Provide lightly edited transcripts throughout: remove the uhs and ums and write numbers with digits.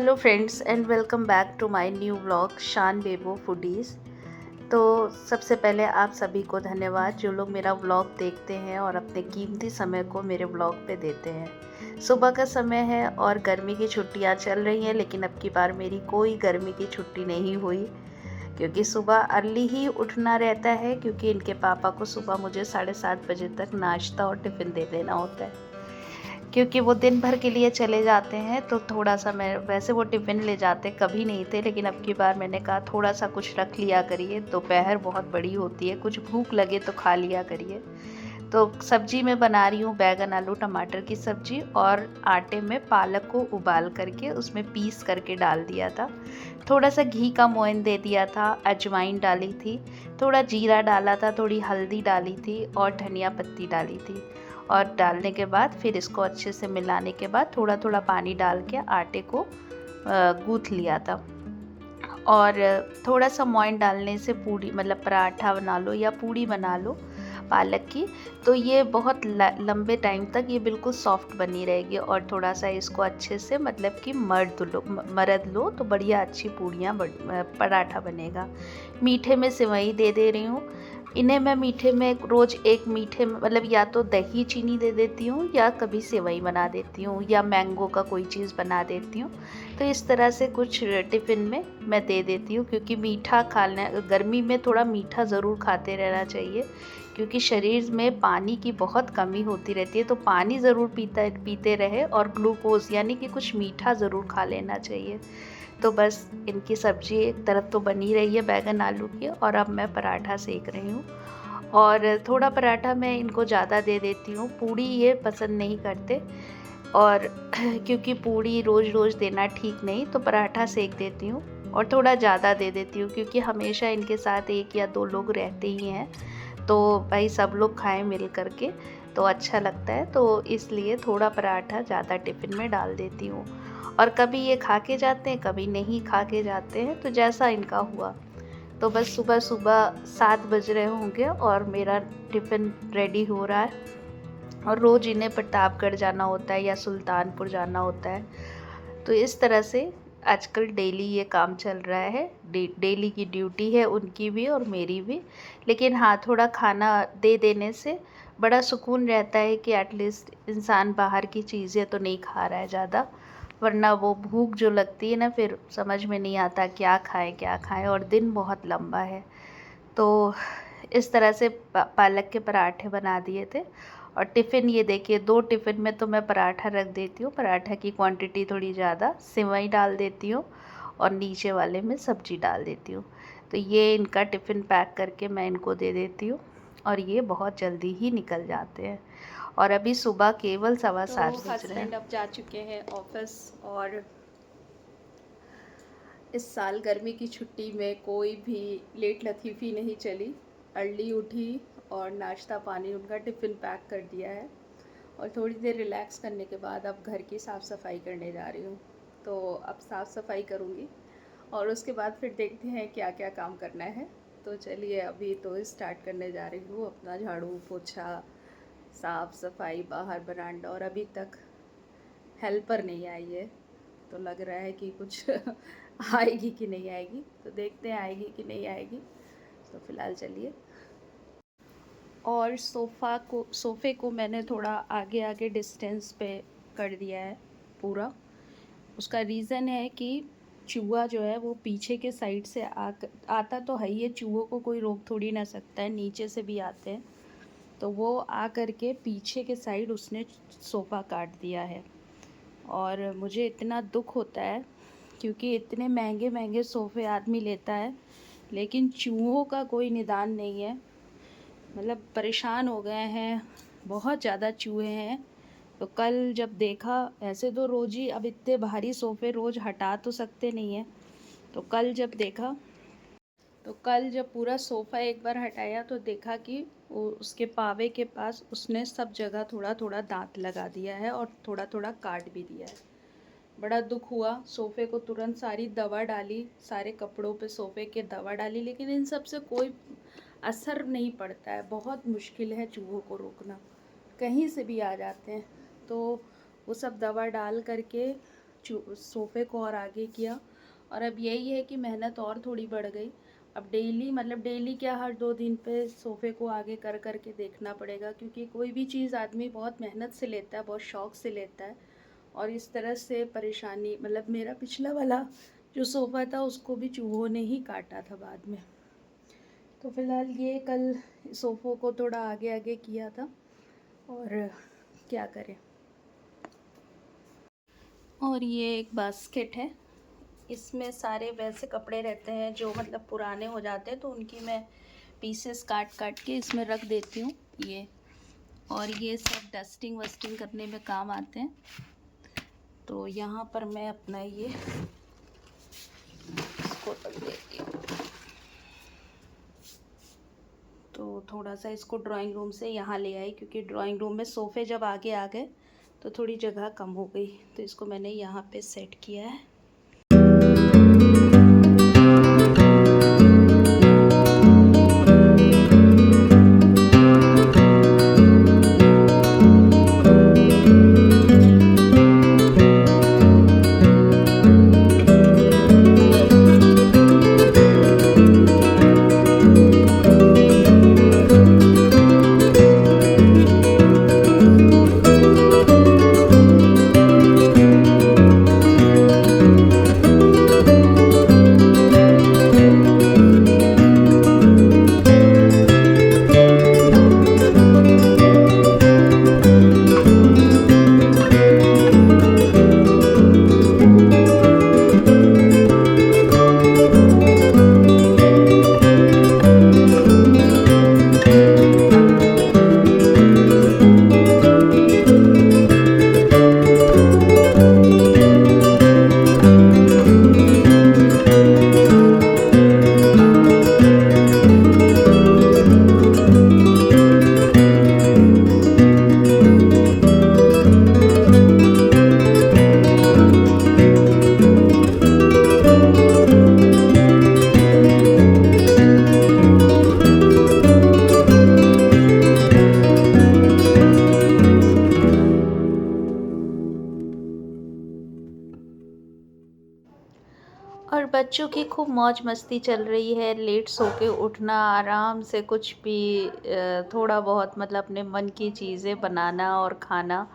Hello friends and welcome back to my new vlog Shaan Bebo foodies. तो सबसे पहले आप सभी को धन्यवाद जो लोग मेरा व्लॉग देखते हैं और अपने कीमती समय को मेरे व्लॉग पे देते हैं। सुबह का समय है और गर्मी की छुट्टियां चल रही हैं, लेकिन अब की बार मेरी कोई गर्मी की छुट्टी नहीं हुई क्योंकि सुबह अर्ली ही उठना रहता है, क्योंकि इनके पापा को सुबह मुझे 7:30 बजे तक नाश्ता और टिफ़िन दे देना होता है, क्योंकि वो दिन भर के लिए चले जाते हैं। तो थोड़ा सा मैं वैसे वो टिफ़िन ले जाते कभी नहीं थे, लेकिन अब की बार मैंने कहा थोड़ा सा कुछ रख लिया करिए, दोपहर बहुत बड़ी होती है, कुछ भूख लगे तो खा लिया करिए। तो सब्जी मैं बना रही हूँ बैगन आलू टमाटर की सब्जी, और आटे में पालक को उबाल करके उसमें पीस करके डाल दिया था। थोड़ा सा घी का मोयन दे दिया था, अजवाइन डाली थी, थोड़ा जीरा डाला था, थोड़ी हल्दी डाली थी और धनिया पत्ती डाली थी। और डालने के बाद फिर इसको अच्छे से मिलाने के बाद थोड़ा थोड़ा पानी डाल के आटे को गूँथ लिया था। और थोड़ा सा मोयन डालने से पूड़ी मतलब पराठा बना लो या पूड़ी बना लो पालक की, तो ये बहुत लंबे टाइम तक ये बिल्कुल सॉफ्ट बनी रहेगी। और थोड़ा सा इसको अच्छे से मतलब कि मरद लो तो बढ़िया अच्छी पूड़ियाँ पराठा बनेगा। मीठे में सेवई दे रही हूँ इन्हें। मैं मीठे में रोज़ एक मीठे में मतलब या तो दही चीनी दे देती हूँ या कभी सेवई बना देती हूँ या मैंगो का कोई चीज़ बना देती हूँ। तो इस तरह से कुछ टिफ़िन में मैं दे देती हूँ, क्योंकि मीठा खाना गर्मी में थोड़ा मीठा ज़रूर खाते रहना चाहिए, क्योंकि शरीर में पानी की बहुत कमी होती रहती है। तो पानी ज़रूर पीते रहे और ग्लूकोज़ यानी कि कुछ मीठा ज़रूर खा लेना चाहिए। तो बस इनकी सब्ज़ी एक तरफ तो बनी रही है बैगन आलू की, और अब मैं पराठा सेक रही हूँ। और थोड़ा पराठा मैं इनको ज़्यादा दे देती हूँ, पूड़ी ये पसंद नहीं करते, और क्योंकि पूड़ी रोज़ रोज़ देना ठीक नहीं, तो पराठा सेक देती हूँ और थोड़ा ज़्यादा दे देती हूँ, क्योंकि हमेशा इनके साथ 1 या 2 लोग रहते ही हैं। तो भाई सब लोग खाएं मिल करके तो अच्छा लगता है, तो इसलिए थोड़ा पराठा ज़्यादा टिफ़िन में डाल देती हूँ। और कभी ये खा के जाते हैं, कभी नहीं खा के जाते हैं, तो जैसा इनका हुआ। तो बस सुबह सुबह 7 बज रहे होंगे और मेरा टिफ़िन रेडी हो रहा है। और रोज़ इन्हें प्रतापगढ़ जाना होता है या सुल्तानपुर जाना होता है। तो इस तरह से आजकल डेली ये काम चल रहा है। डेली की ड्यूटी है उनकी भी और मेरी भी। लेकिन हाँ, थोड़ा खाना दे देने से बड़ा सुकून रहता है कि एटलीस्ट इंसान बाहर की चीज़ें तो नहीं खा रहा है ज़्यादा, वरना वो भूख जो लगती है ना, फिर समझ में नहीं आता क्या खाएं, और दिन बहुत लंबा है। तो इस तरह से पालक के पराठे बना दिए थे। और टिफ़िन ये देखिए, 2 टिफ़िन में तो मैं पराठा रख देती हूँ, पराठा की क्वांटिटी थोड़ी ज़्यादा, सेवई डाल देती हूँ और नीचे वाले में सब्ज़ी डाल देती हूँ। तो ये इनका टिफ़िन पैक करके मैं इनको दे देती हूँ और ये बहुत जल्दी ही निकल जाते हैं। और अभी सुबह केवल 7:15 बज रहे हैं। हस्बैंड अब जा चुके हैं ऑफिस, और इस साल गर्मी की छुट्टी में कोई भी लेट लतीफ़ी नहीं चली। अर्ली उठी और नाश्ता पानी उनका टिफ़िन पैक कर दिया है, और थोड़ी देर रिलैक्स करने के बाद अब घर की साफ़ सफाई करने जा रही हूँ। तो अब साफ़ सफाई करूँगी और उसके बाद फिर देखते हैं क्या क्या काम करना है। तो चलिए अभी तो स्टार्ट करने जा रही हूँ अपना झाड़ू पोछा साफ़ सफाई बाहर बरामदा। और अभी तक हेल्पर नहीं आई है, तो लग रहा है कि कुछ आएगी कि नहीं आएगी, तो देखते हैं आएगी कि नहीं आएगी। तो फ़िलहाल चलिए। और सोफ़े को मैंने थोड़ा आगे आगे डिस्टेंस पे कर दिया है पूरा। उसका रीज़न है कि चूहा जो है वो पीछे के साइड से आता तो है, ये चूहों को कोई रोक थोड़ी ना सकता है, नीचे से भी आते हैं। तो वो आ करके पीछे के साइड उसने सोफ़ा काट दिया है। और मुझे इतना दुख होता है, क्योंकि इतने महंगे महंगे सोफ़े आदमी लेता है, लेकिन चूहों का कोई निदान नहीं है। मतलब परेशान हो गए हैं, बहुत ज़्यादा चूहे हैं। तो कल जब देखा, ऐसे तो रोज़ ही अब इतने भारी सोफ़े रोज़ हटा तो सकते नहीं हैं, तो कल जब पूरा सोफ़ा एक बार हटाया तो देखा कि वो उसके पावे के पास उसने सब जगह थोड़ा थोड़ा दांत लगा दिया है और थोड़ा थोड़ा काट भी दिया है। बड़ा दुख हुआ। सोफ़े को तुरंत सारी दवा डाली, सारे कपड़ों पे सोफ़े के दवा डाली, लेकिन इन सब से कोई असर नहीं पड़ता है। बहुत मुश्किल है चूहों को रोकना, कहीं से भी आ जाते हैं। तो वो सब दवा डाल करके सोफ़े को और आगे किया। और अब यही है कि मेहनत और थोड़ी बढ़ गई। अब डेली, मतलब डेली क्या, हर 2 दिन पे सोफ़े को आगे कर कर के देखना पड़ेगा, क्योंकि कोई भी चीज़ आदमी बहुत मेहनत से लेता है, बहुत शौक़ से लेता है। और इस तरह से परेशानी, मतलब मेरा पिछला वाला जो सोफ़ा था उसको भी चूहों ने ही काटा था बाद में। तो फ़िलहाल ये कल सोफ़ों को थोड़ा आगे आगे किया था, और क्या करें। और ये एक बास्केट है, इसमें सारे वैसे कपड़े रहते हैं जो मतलब पुराने हो जाते हैं, तो उनकी मैं पीसेस काट काट के इसमें रख देती हूँ ये। और ये सब डस्टिंग वस्टिंग करने में काम आते हैं। तो यहाँ पर मैं अपना ये इसको रख देती हूँ। तो थोड़ा सा इसको ड्राइंग रूम से यहाँ ले आई, क्योंकि ड्राइंग रूम में सोफ़े जब आगे आ गए तो थोड़ी जगह कम हो गई, तो इसको मैंने यहाँ पे सेट किया है। और बच्चों की खूब मौज मस्ती चल रही है, लेट सो के उठना, आराम से कुछ भी थोड़ा बहुत मतलब अपने मन की चीज़ें बनाना और खाना।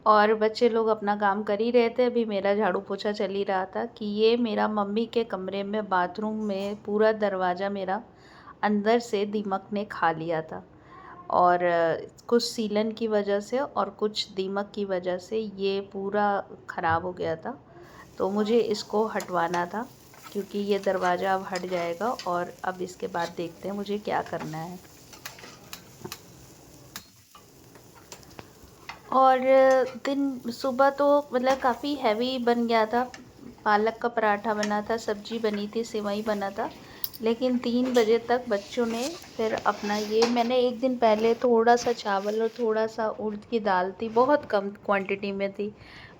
और बच्चे लोग अपना काम कर ही रहे थे, अभी मेरा झाड़ू पोछा चल ही रहा था कि ये मेरा मम्मी के कमरे में बाथरूम में पूरा दरवाज़ा मेरा अंदर से दीमक ने खा लिया था। और कुछ सीलन की वजह से और कुछ दीमक की वजह से ये पूरा ख़राब हो गया था। तो मुझे इसको हटवाना था, क्योंकि ये दरवाज़ा अब हट जाएगा। और अब इसके बाद देखते हैं मुझे क्या करना है। और दिन सुबह तो मतलब काफ़ी हैवी बन गया था। पालक का पराठा बना था, सब्जी बनी थी, सेवई बना था। लेकिन 3 बजे तक बच्चों ने फिर अपना ये, मैंने एक दिन पहले थोड़ा सा चावल और थोड़ा सा उड़द की दाल थी, बहुत कम क्वांटिटी में थी,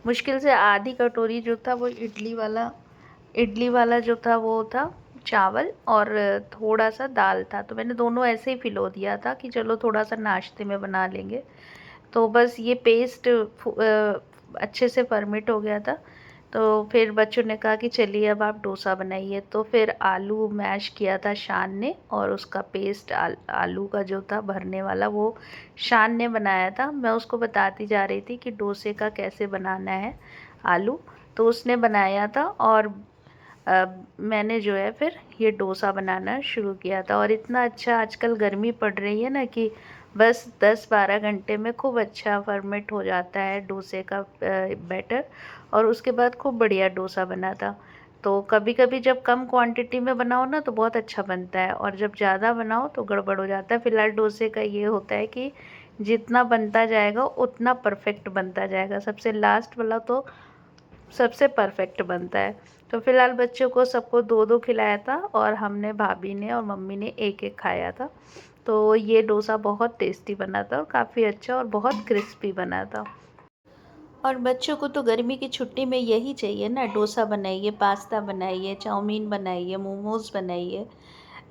मुश्किल से आधी कटोरी जो था वो इडली वाला जो था वो था चावल, और थोड़ा सा दाल था। तो मैंने दोनों ऐसे ही फ़िलो दिया था कि चलो थोड़ा सा नाश्ते में बना लेंगे। तो बस ये पेस्ट अच्छे से फर्मेंट हो गया था। तो फिर बच्चों ने कहा कि चलिए अब आप डोसा बनाइए। तो फिर आलू मैश किया था शान ने, और उसका पेस्ट आलू का जो था भरने वाला वो शान ने बनाया था। मैं उसको बताती जा रही थी कि डोसे का कैसे बनाना है आलू, तो उसने बनाया था। और मैंने जो है फिर ये डोसा बनाना शुरू किया था। और इतना अच्छा आजकल गर्मी पड़ रही है ना कि बस 10-12 घंटे में खूब अच्छा फर्मेंट हो जाता है डोसे का बैटर। और उसके बाद खूब बढ़िया डोसा बना था। तो कभी कभी जब कम क्वांटिटी में बनाओ ना तो बहुत अच्छा बनता है, और जब ज़्यादा बनाओ तो गड़बड़ हो जाता है। फ़िलहाल डोसे का ये होता है कि जितना बनता जाएगा उतना परफेक्ट बनता जाएगा, सबसे लास्ट वाला तो सबसे परफेक्ट बनता है। तो फ़िलहाल बच्चों को सबको 2-2 खिलाया था, और हमने, भाभी ने और मम्मी ने 1-1 खाया था। तो ये डोसा बहुत टेस्टी बना था और काफ़ी अच्छा और बहुत क्रिस्पी बना था। और बच्चों को तो गर्मी की छुट्टी में यही चाहिए ना, डोसा बनाइए, पास्ता बनाइए, चाउमीन बनाइए, मोमोज़ बनाइए,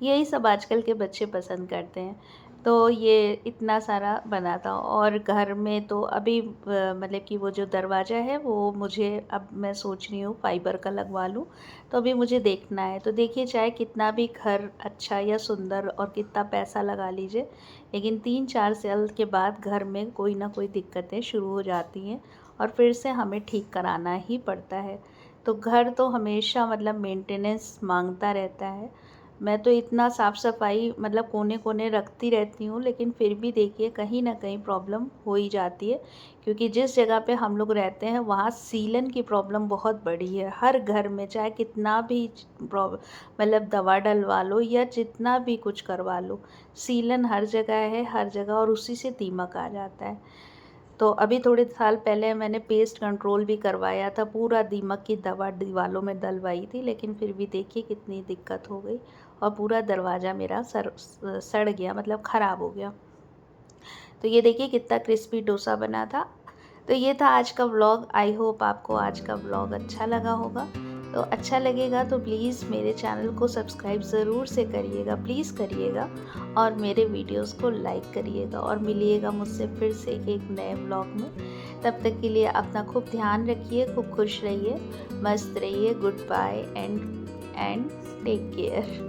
यही सब आजकल के बच्चे पसंद करते हैं। तो ये इतना सारा बना था। और घर में तो अभी मतलब कि वो जो दरवाज़ा है वो मुझे, अब मैं सोच रही हूँ फाइबर का लगवा लूँ। तो अभी मुझे देखना है। तो देखिए, चाहे कितना भी घर अच्छा या सुंदर और कितना पैसा लगा लीजिए, लेकिन 3-4 साल के बाद घर में कोई ना कोई दिक्कतें शुरू हो जाती हैं और फिर से हमें ठीक कराना ही पड़ता है। तो घर तो हमेशा मतलब मेंटेनेंस मांगता रहता है। मैं तो इतना साफ़ सफाई मतलब कोने-कोने रखती रहती हूँ, लेकिन फिर भी देखिए कहीं न कहीं प्रॉब्लम हो ही जाती है, क्योंकि जिस जगह पे हम लोग रहते हैं वहाँ सीलन की प्रॉब्लम बहुत बड़ी है। हर घर में चाहे कितना भी मतलब दवा डलवा लो या जितना भी कुछ करवा लो, सीलन हर जगह है, हर जगह, और उसी से दीमक आ जाता है। तो अभी थोड़े साल पहले मैंने पेस्ट कंट्रोल भी करवाया था, पूरा दीमक की दवा दीवालों में डलवाई थी, लेकिन फिर भी देखिए कितनी दिक्कत हो गई और पूरा दरवाज़ा मेरा सड़ गया, मतलब ख़राब हो गया। तो ये देखिए कितना क्रिस्पी डोसा बना था। तो ये था आज का व्लॉग। आई होप आपको आज का व्लॉग अच्छा लगा होगा। तो अच्छा लगेगा तो प्लीज़ मेरे चैनल को सब्सक्राइब ज़रूर से करिएगा, प्लीज़ करिएगा, और मेरे वीडियोस को लाइक करिएगा, और मिलिएगा मुझसे फिर से एक नए व्लॉग में। तब तक के लिए अपना खूब ध्यान रखिए, खूब खुश रहिए, मस्त रहिए। Goodbye and take care.